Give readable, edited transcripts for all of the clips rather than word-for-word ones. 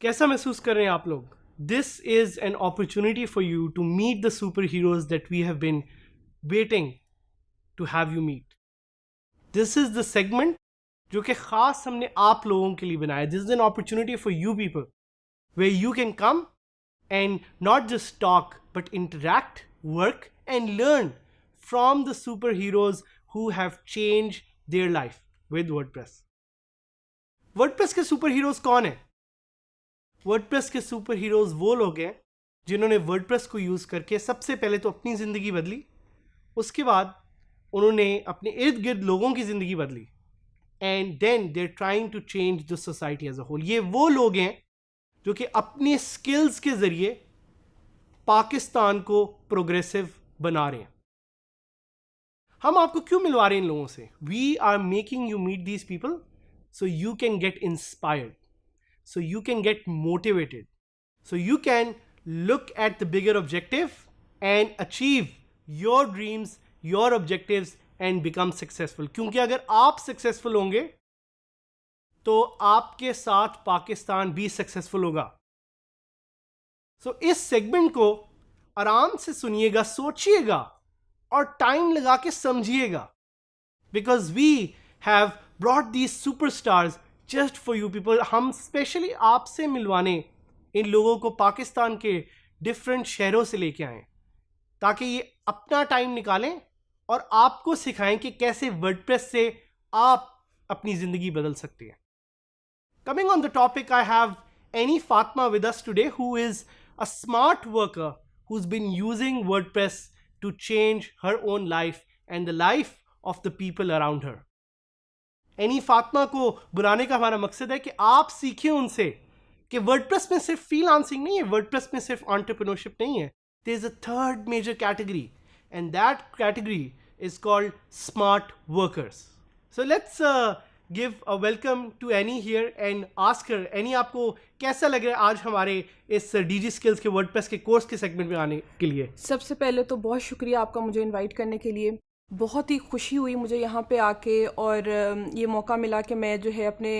کیسا محسوس کر رہے ہیں آپ لوگ؟ This is an opportunity for you to meet the super heroes that we have been waiting to have you meet. This is the segment جو کہ خاص ہم نے آپ لوگوں کے لیے بنایا. This is an opportunity for you people where you can come and not just talk but interact, work and learn from the super heroes who have change their life with WordPress. WordPress کے super heroes کون ہیں؟ WordPress کے super heroes وہ لوگ ہیں جنہوں نے word press کو یوز کر کے سب سے پہلے تو اپنی زندگی بدلی, اس کے بعد انہوں نے اپنے ارد گرد لوگوں کی زندگی بدلی, and then they are trying to change the society as a whole. یہ وہ لوگ ہیں جو کہ اپنے اسکلز کے ذریعے پاکستان کو پروگریسو بنا رہے ہیں. ہم آپ کو کیوں ملوا رہے ہیں ان لوگوں سے؟ We are making you meet these people so you can get inspired, so you can get motivated, so you can look at the bigger objective and achieve your dreams, your objectives and become successful. کیونکہ اگر آپ successful ہوں گے تو آپ کے ساتھ پاکستان بھی successful ہوگا. so اس سیگمنٹ کو آرام سے سنیے گا, سوچیے گا اور ٹائم لگا کے سمجھیے گا, because we have brought these superstars just for you people. ہم اسپیشلی آپ سے ملوانے ان لوگوں کو پاکستان کے ڈفرینٹ شہروں سے لے کے آئیں تاکہ یہ اپنا ٹائم نکالیں اور آپ کو سکھائیں کہ کیسے ورڈ پریس سے آپ اپنی زندگی بدل سکتے ہیں. Coming on the topic, I have Annie Fatima with us today who is a smart worker who's been using WordPress to change her own life and the life of the people around her. Any Fatima کو بلانے کا ہمارا مقصد ہے کہ آپ سیکھیں ان سے کہ ورڈ پریس میں صرف فری لانسنگ نہیں ہے, ورڈ پریس میں صرف انٹرپرینورشپ نہیں ہے. There is a third major category and that category is called smart workers. So let's give a welcome to Annie here and ask her. Annie, آپ کو کیسا لگ رہا ہے آج ہمارے اس ڈی جی اسکلس کے ورڈ پریس کے کورس کے سیگمنٹ میں آنے کے لیے؟ سب سے پہلے تو بہت شکریہ آپ کا مجھے انوائٹ کرنے کے لیے. بہت ہی خوشی ہوئی مجھے یہاں پہ آ کے, اور یہ موقع ملا کہ میں جو ہے اپنے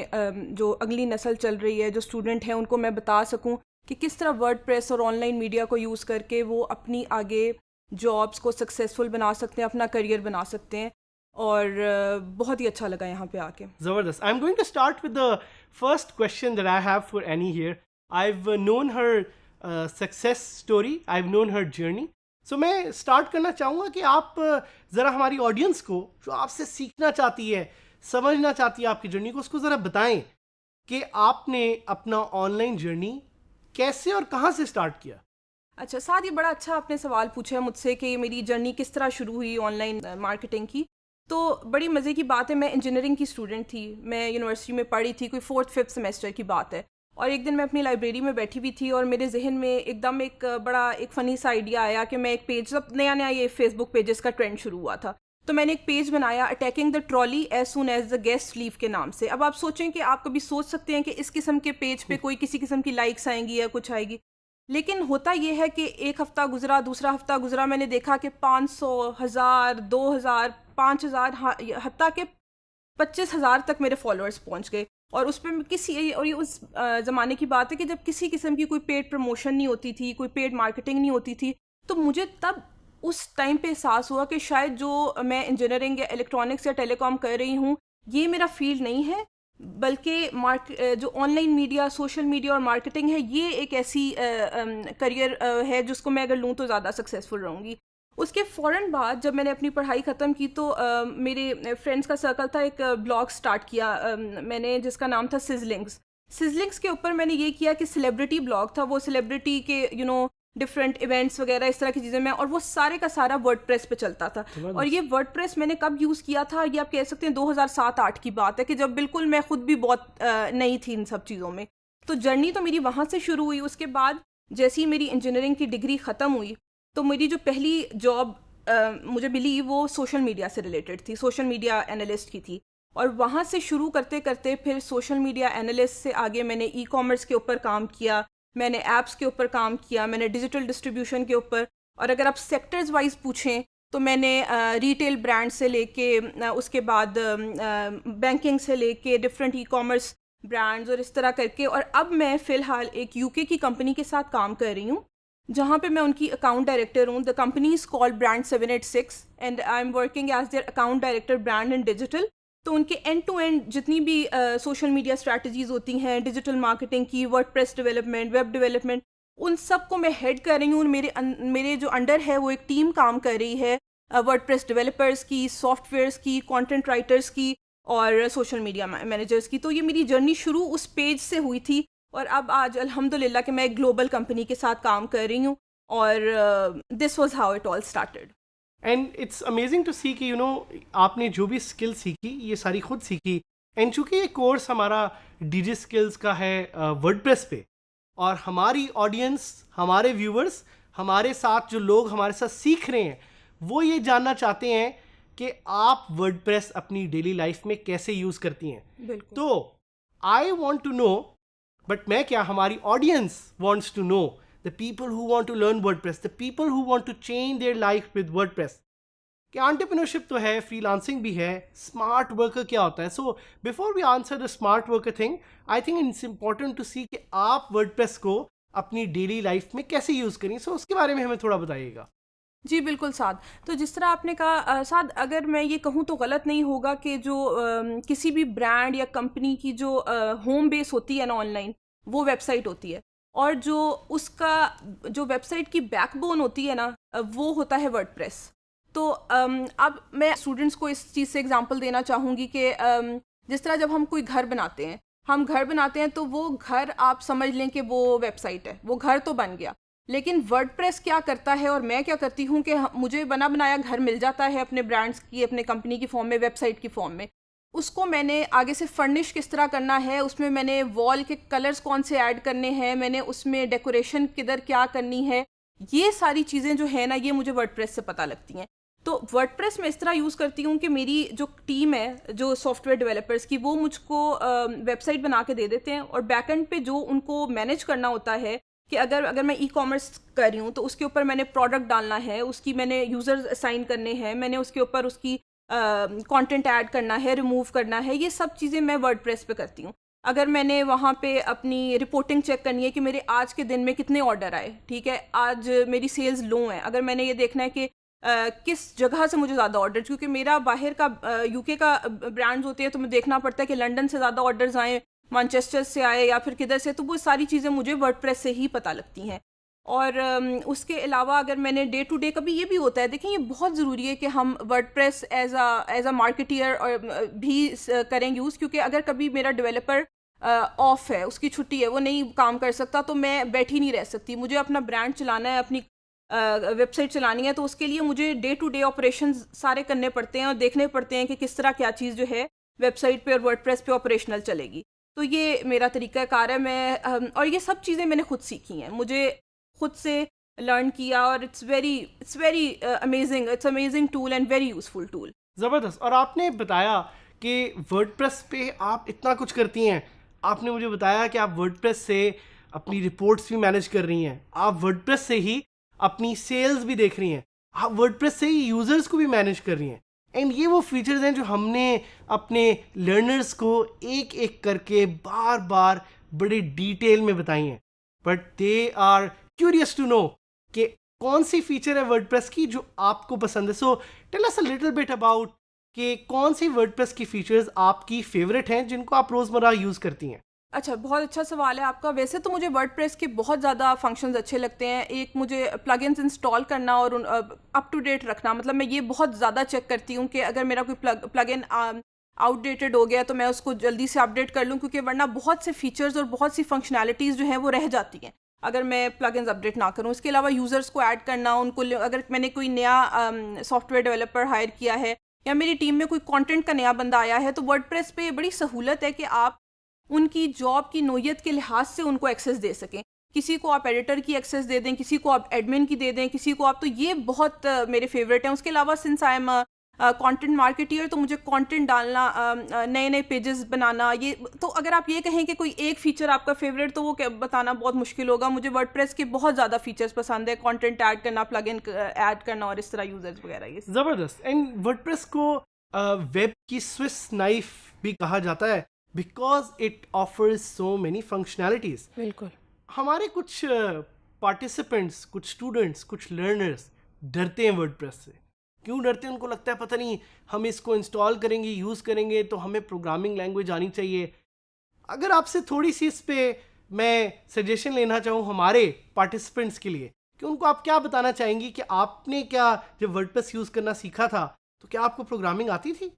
جو اگلی نسل چل رہی ہے, جو اسٹوڈنٹ ہیں, ان کو میں بتا سکوں کہ کس طرح ورڈ پریس اور آن لائن میڈیا کو یوز کر کے وہ اپنی آگے جابس کو سکسیزفل بنا سکتے ہیں, اپنا کریئر بنا سکتے ہیں. اور بہت ہی اچھا لگا یہاں پہ آ کے. زبردست. I am going to start with the first question that I have for Annie here. I have known her success story, I have known her journey. So میں اسٹارٹ کرنا چاہوں گا کہ آپ ذرا ہماری آڈینس کو جو آپ سے سیکھنا چاہتی ہے, سمجھنا چاہتی ہے آپ کی جرنی کو, اس کو ذرا بتائیں کہ آپ نے اپنا آن لائن جرنی کیسے اور کہاں سے اسٹارٹ کیا. اچھا سعد, یہ بڑا اچھا آپ نے سوال پوچھا ہے مجھ سے کہ میری جرنی کس طرح شروع ہوئی آن لائن مارکیٹنگ کی. تو بڑی مزے کی بات ہے, میں انجینئرنگ کی اسٹوڈنٹ تھی, میں یونیورسٹی میں پڑھی تھی, کوئی 4th-5th سیمسٹر کی بات ہے. اور ایک دن میں اپنی لائبریری میں بیٹھی ہوئی تھی اور میرے ذہن میں ایک دم ایک بڑا ایک فنی سا آئیڈیا آیا کہ میں ایک پیج, جب نیا نیا یہ فیس بک پیجز کا ٹرینڈ شروع ہوا تھا, تو میں نے ایک پیج بنایا attacking the trolley as soon as the guest leave کے نام سے. اب آپ سوچیں کہ آپ کبھی سوچ سکتے ہیں کہ اس قسم کے پیج پہ کوئی کسی قسم کی لائکس آئیں گی یا کچھ آئے گی, لیکن ہوتا یہ ہے کہ ایک ہفتہ گزرا, دوسرا ہفتہ گزرا, میں نے دیکھا کہ 500, 1000, 2000, 5000, حتیٰ کہ 25,000 تک میرے فالوورس پہنچ گئے. اور اس پہ کسی, اور یہ اس زمانے کی بات ہے کہ جب کسی قسم کی کوئی پیڈ پروموشن نہیں ہوتی تھی, کوئی پیڈ مارکیٹنگ نہیں ہوتی تھی. تو مجھے تب اس ٹائم پہ احساس ہوا کہ شاید جو میں انجینئرنگ یا الیکٹرانکس یا ٹیلی کام کر رہی ہوں یہ میرا فیلڈ نہیں ہے, بلکہ جو on line media, social media اور مارکیٹنگ ہے, یہ ایک ایسی کریئر ہے جس کو میں اگر لوں تو زیادہ سکسیزفل رہوں گی. اس کے فوراً بعد جب میں نے اپنی پڑھائی ختم کی تو میرے فرینڈس کا سرکل تھا, ایک بلاگ سٹارٹ کیا میں نے جس کا نام تھا سزلنگس کے اوپر میں نے یہ کیا کہ سیلیبریٹی بلاگ تھا, وہ سیلیبریٹی کے ڈفرینٹ ایونٹس وغیرہ اس طرح کی چیزیں میں, اور وہ سارے کا سارا ورڈ پریس پہ چلتا تھا. اور یہ ورڈ پریس میں نے کب یوز کیا تھا, یہ آپ کہہ سکتے ہیں 2007-8 کی بات ہے, کہ جب بالکل میں خود بھی بہت نئی تھی ان سب چیزوں میں. تو جرنی تو میری وہاں سے شروع ہوئی. اس کے بعد جیسی میری انجینئرنگ کی ڈگری ختم ہوئی تو میری جو پہلی جاب مجھے بلیو وہ سوشل میڈیا سے ریلیٹڈ تھی, سوشل میڈیا انالسٹ کی تھی. اور وہاں سے شروع کرتے کرتے پھر سوشل میڈیا انالسٹ سے آگے میں نے ای کامرس کے اوپر کام کیا, میں نے ایپس کے اوپر کام کیا, میں نے ڈیجیٹل ڈسٹریبیوشن کے اوپر. اور اگر آپ سیکٹرز وائز پوچھیں تو میں نے ریٹیل برانڈ سے لے کے اس کے بعد بینکنگ سے لے کے ڈفرینٹ ای کامرس برانڈز اور اس طرح کر کے. اور اب میں فی الحال ایک یو کے کی کمپنی کے ساتھ کام کر رہی ہوں جہاں پہ میں ان کی اکاؤنٹ ڈائریکٹر ہوں. The company is called brand 786 and I am working as their account director brand and digital. تو ان کے اینڈ ٹو اینڈ جتنی بھی سوشل میڈیا اسٹریٹجیز ہوتی ہیں, ڈیجیٹل مارکیٹنگ کی, WordPress development, web development, ان سب کو میں ہیڈ کر رہی ہوں. میرے جو انڈر ہے وہ ایک ٹیم کام کر رہی ہے ورڈ پریس ڈیولپرس کی, سافٹ ویئرس کی, کانٹینٹ رائٹرس کی اور سوشل میڈیا مینیجرس کی. تو یہ میری جرنی شروع اس پیج سے ہوئی تھی اور اب آج الحمدللہ کہ میں ایک گلوبل کمپنی کے ساتھ کام کر رہی ہوں. اور this was how it all started. And it's amazing to see کہ آپ نے جو بھی اسکل سیکھی یہ ساری خود سیکھی. اینڈ چونکہ یہ کورس ہمارا ڈی جی اسکلس کا ہے ورڈ پریس پہ, اور ہماری آڈینس, ہمارے ویورس, ہمارے ساتھ جو لوگ ہمارے ساتھ سیکھ رہے ہیں وہ یہ جاننا چاہتے ہیں کہ آپ ورڈ پریس اپنی ڈیلی لائف میں کیسے یوز کرتی ہیں. بالکل. تو I want to know, but میں کیا, ہماری audience wants to know, the people who want to learn WordPress, the people who want to change their life with WordPress. کہ entrepreneurship تو ہے, فری لانسنگ بھی ہے, اسمارٹ ورکر کیا ہوتا ہے. So before we answer the smart worker thing, I think it's important to see کہ آپ WordPress کو اپنی ڈیلی لائف میں کیسے یوز کریں. سو اس کے بارے میں ہمیں تھوڑا بتائیے گا. جی بالکل سعد. تو جس طرح آپ نے کہا سعد, اگر میں یہ کہوں تو غلط نہیں ہوگا کہ جو کسی بھی برانڈ یا کمپنی کی جو ہوم بیس ہوتی ہے نا آن لائن, وہ ویب سائٹ ہوتی ہے, اور جو اس کا جو ویب سائٹ کی بیک بون ہوتی ہے نا وہ ہوتا ہے ورڈ پریس. تو اب میں اسٹوڈنٹس کو اس چیز سے ایگزامپل دینا چاہوں گی کہ جس طرح جب ہم کوئی گھر بناتے ہیں تو وہ گھر آپ سمجھ لیں کہ وہ ویب سائٹ ہے, وہ گھر تو بن گیا. لیکن ورڈ پریس کیا کرتا ہے اور میں کیا کرتی ہوں کہ مجھے بنا بنایا گھر مل جاتا ہے اپنے برانڈس کی, اپنے کمپنی کی فارم میں, ویب سائٹ کی فارم میں. اس کو میں نے آگے سے فرنش کس طرح کرنا ہے, اس میں میں نے وال کے کلرز کون سے ایڈ کرنے ہیں, میں نے اس میں ڈیکوریشن کدھر کیا کرنی ہے, یہ ساری چیزیں جو ہے نا یہ مجھے ورڈ پریس سے پتہ لگتی ہیں. تو ورڈ پریس میں اس طرح یوز کرتی ہوں کہ میری جو ٹیم ہے جو سافٹ ویئر ڈیولپرس کی, وہ مجھ کو ویب سائٹ بنا کے دے دیتے ہیں, اور بیک اینڈ پہ جو ان کو مینیج کرنا ہوتا ہے کہ اگر میں ای کامرس کر رہی ہوں تو اس کے اوپر میں نے پروڈکٹ ڈالنا ہے, اس کی میں نے یوزرز اسائن کرنے ہیں, میں نے اس کے اوپر اس کی کانٹینٹ ایڈ کرنا ہے, ریموو کرنا ہے, یہ سب چیزیں میں ورڈ پریس پہ کرتی ہوں. اگر میں نے وہاں پہ اپنی رپورٹنگ چیک کرنی ہے کہ میرے آج کے دن میں کتنے آرڈر آئے, ٹھیک ہے, آج میری سیلز لو ہیں, اگر میں نے یہ دیکھنا ہے کہ کس جگہ سے مجھے زیادہ آرڈر, کیونکہ میرا باہر کا یو کے کا برانڈز ہوتے ہیں تو میں دیکھنا پڑتا ہے کہ لنڈن سے زیادہ آرڈرز آئیں, مانچسٹر سے آئے یا پھر کدھر سے, تو وہ ساری چیزیں مجھے ورڈ پریس سے ہی پتہ لگتی ہیں. اور اس کے علاوہ اگر میں نے ڈے ٹو ڈے کبھی یہ بھی ہوتا ہے, دیکھیں یہ بہت ضروری ہے کہ ہم word press as a marketer بھی کریں یوز, کیونکہ اگر کبھی میرا ڈیولپر آف ہے, اس کی چھٹی ہے, وہ نہیں کام کر سکتا, تو میں بیٹھی نہیں رہ سکتی, مجھے اپنا برانڈ چلانا ہے, اپنی ویب سائٹ چلانی ہے, تو اس کے لیے مجھے ڈے ٹو ڈے آپریشنز سارے کرنے پڑتے ہیں اور دیکھنے پڑتے ہیں کہ کس طرح کیا چیز جو ہے ویب سائٹ پہ اور ورڈ پریس پہ آپریشنل چلے گی. تو یہ میرا طریقہ کار ہے. میں اور یہ سب چیزیں میں نے خود سیکھی ہیں, مجھے خود سے لرن کیا, اور it's very amazing tool and very useful tool. زبردست. اور آپ نے بتایا کہ ورڈ پریس پہ آپ اتنا کچھ کرتی ہیں, آپ نے مجھے بتایا کہ آپ ورڈ پریس سے اپنی رپورٹس بھی مینیج کر رہی ہیں, آپ ورڈ پریس سے ہی اپنی سیلز بھی دیکھ رہی ہیں, آپ ورڈ پریس سے ہی یوزرز کو بھی مینیج کر رہی ہیں. اینڈ یہ وہ فیچرز ہیں جو ہم نے اپنے لرنرز کو ایک ایک کر کے بار بار بڑے ڈیٹیل میں بتائی ہیں, but they are curious to know کہ کون سی فیچر ہے ورڈ پریس کی جو آپ کو پسند ہے. So tell us a little bit about کہ کون سی ورڈ پریس کی فیچرز آپ کی فیوریٹ ہیں جن کو آپ روزمرہ یوز کرتی ہیں. اچھا, بہت اچھا سوال ہے آپ کا. ویسے تو مجھے ورڈ پریس کے بہت زیادہ فنکشنز اچھے لگتے ہیں. ایک مجھے پلگنز انسٹال کرنا اور اپ ٹو ڈیٹ رکھنا, مطلب میں یہ بہت زیادہ چیک کرتی ہوں کہ اگر میرا کوئی پلگن آؤٹ ڈیٹڈ ہو گیا تو میں اس کو جلدی سے اپ ڈیٹ کر لوں, کیونکہ ورنہ بہت سے فیچرز اور بہت سی فنکشنالٹیز جو ہیں وہ رہ جاتی ہیں اگر میں پلگنز اپ ڈیٹ نہ کروں. اس کے علاوہ یوزرز کو ایڈ کرنا, ان کو اگر میں نے کوئی نیا سافٹ ویئر ڈیولپر ہائر کیا ہے یا میری ٹیم میں کوئی کانٹینٹ کا نیا بندہ آیا ہے, تو ورڈ پریس پہ یہ بڑی سہولت ہے کہ آپ ان کی جاب کی نوعیت کے لحاظ سے ان کو ایکسیس دے سکیں. کسی کو آپ ایڈیٹر کی ایکسیس دے دیں, کسی کو آپ ایڈمن کی دے دیں, کسی کو آپ, تو یہ بہت میرے فیوریٹ ہیں. اس کے علاوہ since I am content marketer, تو مجھے کانٹینٹ ڈالنا, نئے نئے پیجز بنانا, یہ تو اگر آپ یہ کہیں کہ کوئی ایک فیچر آپ کا فیوریٹ, تو وہ بتانا بہت مشکل ہوگا. مجھے ورڈ پریس کے بہت زیادہ فیچرز پسند ہے, کانٹینٹ ایڈ کرنا, پلگ ان ایڈ کرنا, اور اس طرح یوزرز وغیرہ. یہ زبردست. اینڈ ورڈ پریس کو ویب کی سوئس نائف بھی کہا جاتا ہے because it offers so many functionalities. بالکل. ہمارے کچھ پارٹیسپینٹس, کچھ اسٹوڈنٹس, کچھ لرنرس ڈرتے ہیں ورڈ پریس سے. کیوں ڈرتے ہیں؟ ان کو لگتا ہے پتہ نہیں ہم اس کو انسٹال کریں گے, یوز کریں گے تو ہمیں پروگرامنگ لینگویج آنی چاہیے. اگر آپ سے تھوڑی سی اس پہ میں سجیشن لینا چاہوں ہمارے پارٹیسپینٹس کے لیے, کہ ان کو آپ کیا بتانا چاہیں گی کہ آپ نے کیا جب ورڈ پریس یوز کرنا سیکھا تھا تو کیا آپ کو پروگرامنگ آتی تھی؟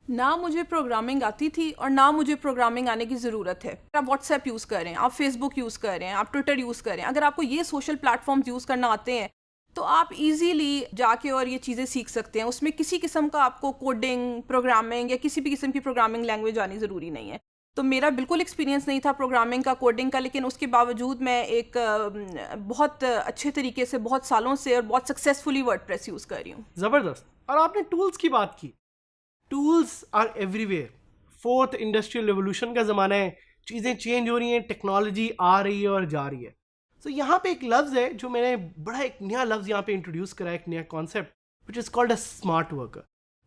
نہ مجھے پروگرامنگ آتی تھی اور نہ مجھے پروگرامنگ آنے کی ضرورت ہے. آپ واٹس ایپ یوز کر رہے ہیں, آپ فیس بک یوز کر رہے ہیں, آپ ٹویٹر یوز کر رہے ہیں, اگر آپ کو یہ سوشل پلیٹ فارمز یوز کرنا آتے ہیں تو آپ ایزیلی جا کے اور یہ چیزیں سیکھ سکتے ہیں. اس میں کسی قسم کا آپ کو کوڈنگ, پروگرامنگ یا کسی بھی قسم کی پروگرامنگ لینگویج آنی ضروری نہیں ہے. تو میرا بالکل ایکسپیرینس نہیں تھا پروگرامنگ کا, کوڈنگ کا, لیکن اس کے باوجود میں ایک بہت اچھے طریقے سے بہت سالوں سے اور بہت سکسیزفلی ورڈ پریس یوز کر رہی ہوں. زبردست. اور آپ نے ٹولز کی بات کی. Tools are everywhere. Fourth industrial revolution کا زمانہ ہے, چیزیں چینج ہو رہی ہیں, ٹیکنالوجی آ رہی ہے اور جا رہی ہے. سو یہاں پہ ایک لفظ ہے جو میں نے بڑا ایک نیا لفظ یہاں پہ انٹروڈیوس کرا ہے, ایک نیا concept which is called a smart worker.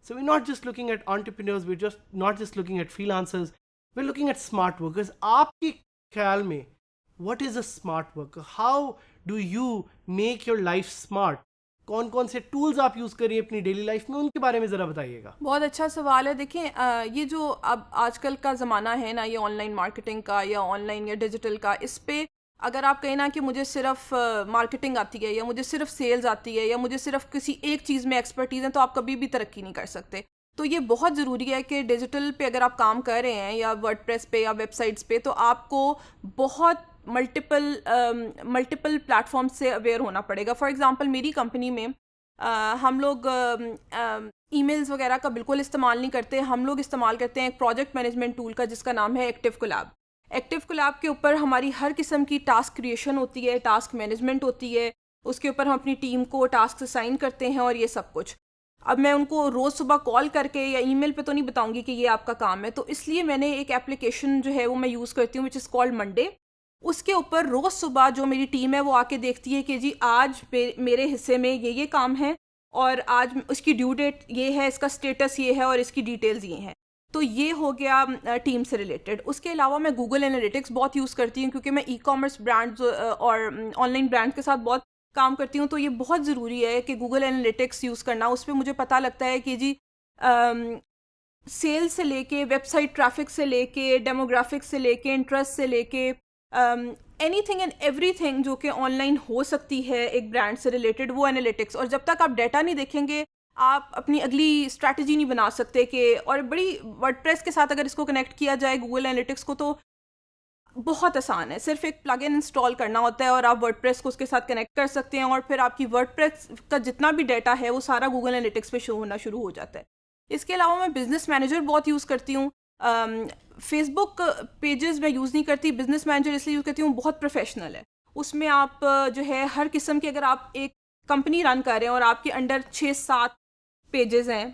So we not just looking at entrepreneurs, we just not just looking at freelancers, we are looking at smart workers. آپ کے خیال میں what is a smart worker? How do you make your life smart? کون کون سے tools آپ use کر رہی ہیں اپنی ڈیلی لائف میں, ان کے بارے میں ذرا بتائیے گا. بہت اچھا سوال ہے. دیکھیں, یہ جو اب آج کل کا زمانہ ہے نا, یہ آن لائن مارکیٹنگ کا یا آن لائن یا ڈیجیٹل کا, اس پہ اگر آپ کہیں نا کہ مجھے صرف مارکیٹنگ آتی ہے یا مجھے صرف سیلز آتی ہے یا مجھے صرف کسی ایک چیز میں ایکسپرٹیز ہے, تو آپ کبھی بھی ترقی نہیں کر سکتے. تو یہ بہت ضروری ہے کہ ڈیجیٹل پہ اگر آپ کام کر رہے ہیں یا ورڈ پریس پہ یا ویب سائٹس پہ, تو آپ کو بہت ملٹیپل پلیٹ فارم سے اویئر ہونا پڑے گا. فار ایگزامپل میری کمپنی میں ہم لوگ ای میلز وغیرہ کا بالکل استعمال نہیں کرتے. ہم لوگ استعمال کرتے ہیں ایک پروجیکٹ مینجمنٹ ٹول کا جس کا نام ہے ایکٹیو کولیب. ایکٹیو کولیب کے اوپر ہماری ہر قسم کی ٹاسک کریشن ہوتی ہے, ٹاسک مینجمنٹ ہوتی ہے, اس کے اوپر ہم اپنی ٹیم کو ٹاسک اسائن کرتے ہیں اور یہ سب کچھ. اب میں ان کو روز صبح کال کر کے یا ای میل پہ تو نہیں بتاؤں گی کہ یہ آپ کا کام ہے, تو اس لیے میں نے ایک اپلیکیشن جو ہے وہ میں یوز کرتی ہوں وچ از کالڈ منڈے. اس کے اوپر روز صبح جو میری ٹیم ہے وہ آ کے دیکھتی ہے کہ جی آج میرے حصے میں یہ کام ہے اور آج اس کی ڈیو ڈیٹ یہ ہے, اس کا اسٹیٹس یہ ہے اور اس کی ڈیٹیلز یہ ہیں. تو یہ ہو گیا ٹیم سے ریلیٹڈ. اس کے علاوہ میں گوگل انالیٹکس بہت یوز کرتی ہوں کیونکہ میں ای کامرس برانڈز اور آن لائن برانڈ کے ساتھ بہت کام کرتی ہوں. تو یہ بہت ضروری ہے کہ گوگل انالیٹکس یوز کرنا. اس پہ مجھے پتہ لگتا ہے کہ جی سیل سے لے کے ویب سائٹ ٹریفک سے لے کے ڈیموگرافک سے لے کے انٹرسٹ سے لے کے any thing and every thing جو کہ آن لائن ہو سکتی ہے ایک برانڈ سے ریلیٹڈ, وہ انالیٹکس. اور جب تک آپ ڈیٹا نہیں دیکھیں گے آپ اپنی اگلی اسٹریٹجی نہیں بنا سکتے. کہ اور بڑی ورڈ پریس کے ساتھ اگر اس کو کنیکٹ کیا جائے گوگل انالیٹکس کو, تو بہت آسان ہے. صرف ایک پلگ ان انسٹال کرنا ہوتا ہے اور آپ ورڈ پریس کو اس کے ساتھ کنیکٹ کر سکتے ہیں, اور پھر آپ کی ورڈ پریس کا جتنا بھی ڈیٹا ہے وہ سارا گوگل انالیٹکس پہ شو ہونا شروع ہو جاتا ہے. اس کے علاوہ میں بزنس مینیجر بہت یوز کرتی ہوں. فیس بک پیجز میں یوز نہیں کرتی, بزنس مینیجر اس لیے یوز کرتی ہوں, بہت پروفیشنل ہے. اس میں آپ جو ہے ہر قسم کے, اگر آپ ایک کمپنی رن کر رہے ہیں اور آپ کے انڈر 6-7 پیجز ہیں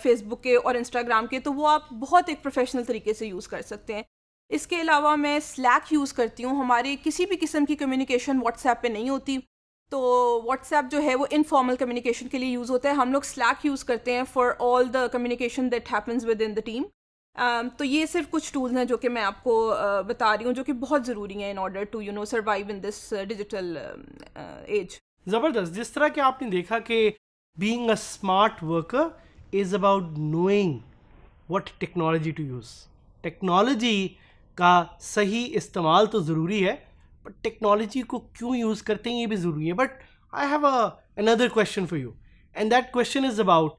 فیس بک کے اور انسٹاگرام کے, تو وہ آپ بہت ایک پروفیشنل طریقے سے یوز کر سکتے ہیں. اس کے علاوہ میں سلیک یوز کرتی ہوں. ہمارے کسی بھی قسم کی کمیونیکیشن واٹس ایپ پہ نہیں ہوتی, تو واٹس ایپ جو ہے وہ انفارمل کمیونیکیشن کے لیے یوز ہوتا ہے. ہم لوگ سلیک یوز کرتے ہیں for all the communication that happens with in the team. تو یہ صرف کچھ ٹولز ہیں جو کہ میں آپ کو بتا رہی ہوں جو کہ بہت ضروری ہیں in order to survive in this digital age. زبردست. جس طرح کہ آپ نے دیکھا کہ being a smart worker is about knowing what technology to use. Technology کا صحیح استعمال تو ضروری ہے, بٹ ٹیکنالوجی کو کیوں یوز کرتے ہیں یہ بھی ضروری ہے. But I have another question for you, and that question is about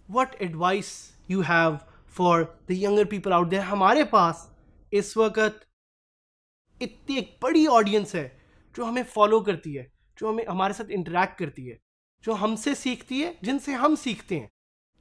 what advice you have for the younger people out there. ہمارے پاس اس وقت اتنی ایک بڑی آڈینس ہے جو ہمیں فالو کرتی ہے, جو ہمارے ساتھ انٹریکٹ کرتی ہے, جو ہم سے سیکھتی ہے, جن سے ہم سیکھتے ہیں.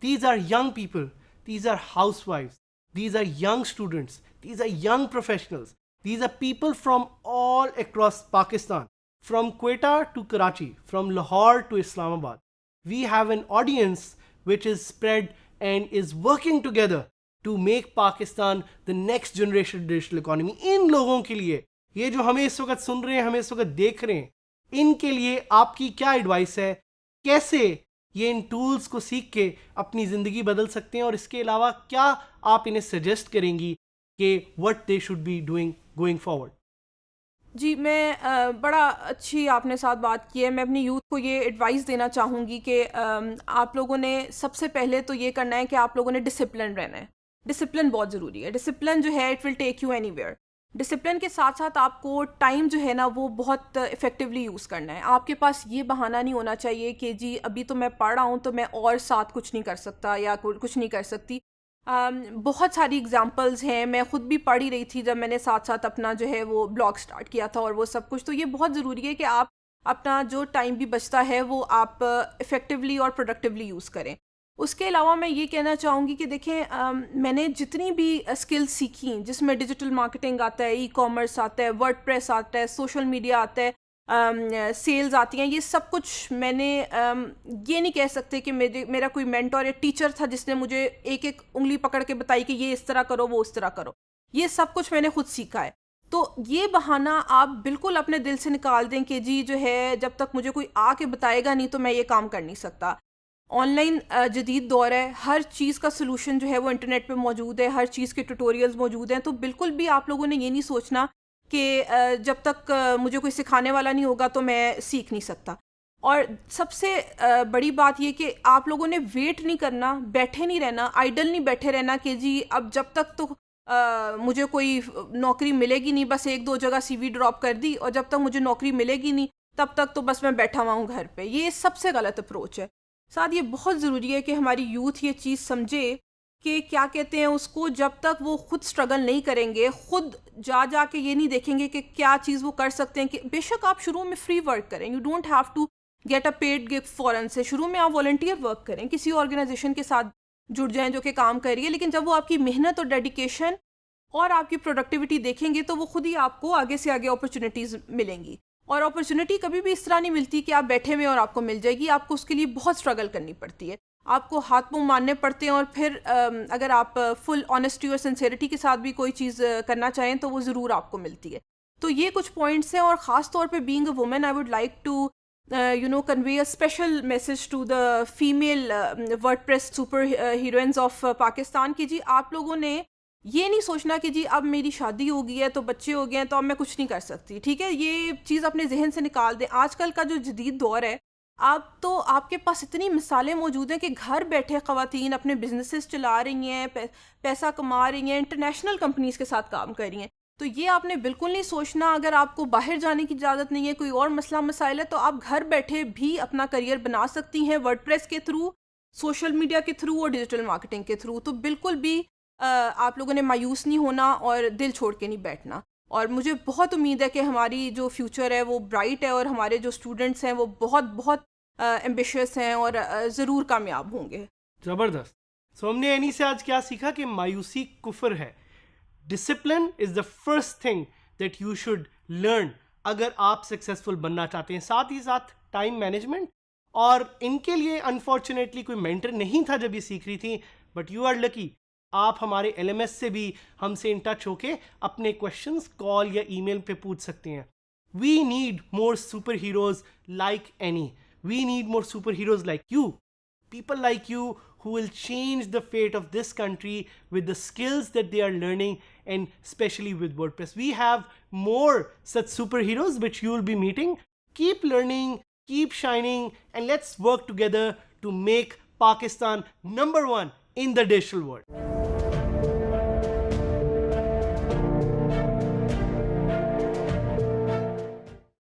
These are young people, these are housewives, these are young students, these are young professionals, These are people from all across Pakistan, from Quetta to Karachi, from Lahore to Islamabad. We have an audience which is spread and is working together to make Pakistan the next generation digital economy. ان لوگوں کے لیے, یہ جو ہمیں اس وقت سن رہے ہیں, ہمیں اس وقت دیکھ رہے ہیں, ان کے لیے آپ کی کیا ایڈوائس ہے؟ کیسے یہ ان ٹولز کو سیکھ کے اپنی زندگی بدل سکتے ہیں, اور اس کے علاوہ کیا آپ انہیں سجیسٹ کریں گی کہ what they should be doing going forward? جی میں بڑا اچھی آپ نے ساتھ بات کی ہے. میں اپنی یوتھ کو یہ ایڈوائس دینا چاہوں گی کہ آپ لوگوں نے سب سے پہلے تو یہ کرنا ہے کہ آپ لوگوں نے ڈسپلن رہنا ہے. ڈسپلن بہت ضروری ہے. ڈسپلن جو ہے it will take you any where. Discipline کے ساتھ ساتھ آپ کو ٹائم جو ہے نا وہ بہت افیکٹولی یوز کرنا ہے. آپ کے پاس یہ بہانہ نہیں ہونا چاہیے کہ جی ابھی تو میں پڑھ رہا ہوں تو میں اور ساتھ کچھ نہیں کر سکتا یا کچھ نہیں کر سکتی. بہت ساری اگزامپلز ہیں. میں خود بھی پڑھ ہی رہی تھی جب میں نے ساتھ ساتھ اپنا جو ہے وہ بلاگ سٹارٹ کیا تھا اور وہ سب کچھ. تو یہ بہت ضروری ہے کہ آپ اپنا جو ٹائم بھی بچتا ہے وہ آپ افیکٹولی اور پروڈکٹیولی یوز کریں. اس کے علاوہ میں یہ کہنا چاہوں گی کہ دیکھیں میں نے جتنی بھی اسکلز سیکھیں جس میں ڈیجیٹل مارکیٹنگ آتا ہے, ای کامرس آتا ہے, ورڈ پریس آتا ہے, سوشل میڈیا آتا ہے, سیلز آتی ہیں, یہ سب کچھ میں نے یہ نہیں کہہ سکتے کہ میرا کوئی مینٹور یا ٹیچر تھا جس نے مجھے ایک ایک انگلی پکڑ کے بتائی کہ یہ اس طرح کرو وہ اس طرح کرو. یہ سب کچھ میں نے خود سیکھا ہے. تو یہ بہانہ آپ بالکل اپنے دل سے نکال دیں کہ جی جو ہے جب تک مجھے کوئی آ کے بتائے گا نہیں تو میں یہ کام کر نہیں سکتا. آن لائن جدید دور ہے, ہر چیز کا سلوشن جو ہے وہ انٹرنیٹ پہ موجود ہے, ہر چیز کے ٹیوٹوریلز موجود ہیں. تو بالکل بھی آپ لوگوں نے یہ نہیں سوچنا کہ جب تک مجھے کوئی سکھانے والا نہیں ہوگا تو میں سیکھ نہیں سکتا. اور سب سے بڑی بات یہ کہ آپ لوگوں نے ویٹ نہیں کرنا, بیٹھے نہیں رہنا, آئیڈل نہیں بیٹھے رہنا کہ جی اب جب تک تو مجھے کوئی نوکری ملے گی نہیں, بس ایک دو جگہ سی وی ڈراپ کر دی اور جب تک مجھے نوکری ملے گی نہیں تب تک تو بس میں بیٹھا ہوا ہوں گھر پہ. یہ سب سے غلط اپروچ ہے. ساتھ یہ بہت ضروری ہے کہ ہماری یوتھ یہ چیز سمجھے کہ کیا کہتے ہیں اس کو, جب تک وہ خود سٹرگل نہیں کریں گے, خود جا کے یہ نہیں دیکھیں گے کہ کیا چیز وہ کر سکتے ہیں. کہ بے شک آپ شروع میں فری ورک کریں, you don't have to get a paid gig فوراً سے. شروع میں آپ والنٹیئر ورک کریں, کسی آرگنائزیشن کے ساتھ جڑ جائیں جو کہ کام کر رہی ہے, لیکن جب وہ آپ کی محنت اور ڈیڈیکیشن اور آپ کی پروڈکٹیوٹی دیکھیں گے تو وہ خود ہی آپ کو آگے سے آگے اپرچونیٹیز ملیں گی. اور اپرچونیٹی کبھی بھی اس طرح نہیں ملتی کہ آپ بیٹھے ہوئے اور آپ کو مل جائے گی. آپ کو اس کے لیے بہت سٹرگل کرنی پڑتی ہے, آپ کو ہاتھ منہ مارنے پڑتے ہیں. اور پھر اگر آپ فل آنیسٹی اور سنسیریٹی کے ساتھ بھی کوئی چیز کرنا چاہیں تو وہ ضرور آپ کو ملتی ہے. تو یہ کچھ پوائنٹس ہیں. اور خاص طور پہ being a woman I would like to convey a special message to the female WordPress super heroines of Pakistan کہ جی آپ لوگوں نے یہ نہیں سوچنا کہ جی اب میری شادی ہو گئی ہے تو بچے ہو گئے ہیں تو اب میں کچھ نہیں کر سکتی. ٹھیک ہے, یہ چیز اپنے ذہن سے نکال دیں. آج کل کا جو جدید دور ہے, آپ کے پاس اتنی مثالیں موجود ہیں کہ گھر بیٹھے خواتین اپنے بزنسز چلا رہی ہیں, پیسہ کما رہی ہیں, انٹرنیشنل کمپنیز کے ساتھ کام کر رہی ہیں. تو یہ آپ نے بالکل نہیں سوچنا. اگر آپ کو باہر جانے کی اجازت نہیں ہے, کوئی اور مسئلہ مسائل ہے, تو آپ گھر بیٹھے بھی اپنا کریئر بنا سکتی ہیں ورڈ پریس کے تھرو, سوشل میڈیا کے تھرو اور ڈیجیٹل مارکیٹنگ کے تھرو. تو بالکل بھی آپ لوگوں نے مایوس نہیں ہونا اور دل چھوڑ کے نہیں بیٹھنا. اور مجھے بہت امید ہے کہ ہماری جو فیوچر ہے وہ برائٹ ہے اور ہمارے جو اسٹوڈنٹس ہیں وہ بہت بہت ایمبیشیس ہیں اور ضرور کامیاب ہوں گے. زبردست. سو ہم نے اینی سے آج کیا سیکھا کہ مایوسی کفر ہے. Discipline is the first thing that you should learn اگر آپ سکسیزفل بننا چاہتے ہیں. ساتھ ہی ساتھ ٹائم مینجمنٹ, اور ان کے لیے انفارچونیٹلی کوئی مینٹر نہیں تھا جب یہ سیکھ رہی تھی, بٹ یو آر لکی. آپ ہمارے LMS سے بھی ہم سے ان ٹچ ہو کے اپنے کوشچنس کال یا ای میل پہ پوچھ سکتے ہیں. We need more superheroes like Annie. We need more superheroes like you. People like you who will change the fate of this country with the skills that they are learning, and especially with WordPress. We have more such superheroes which you will be meeting. Keep learning, keep shining, and let's work together to make Pakistan #1 in the digital world.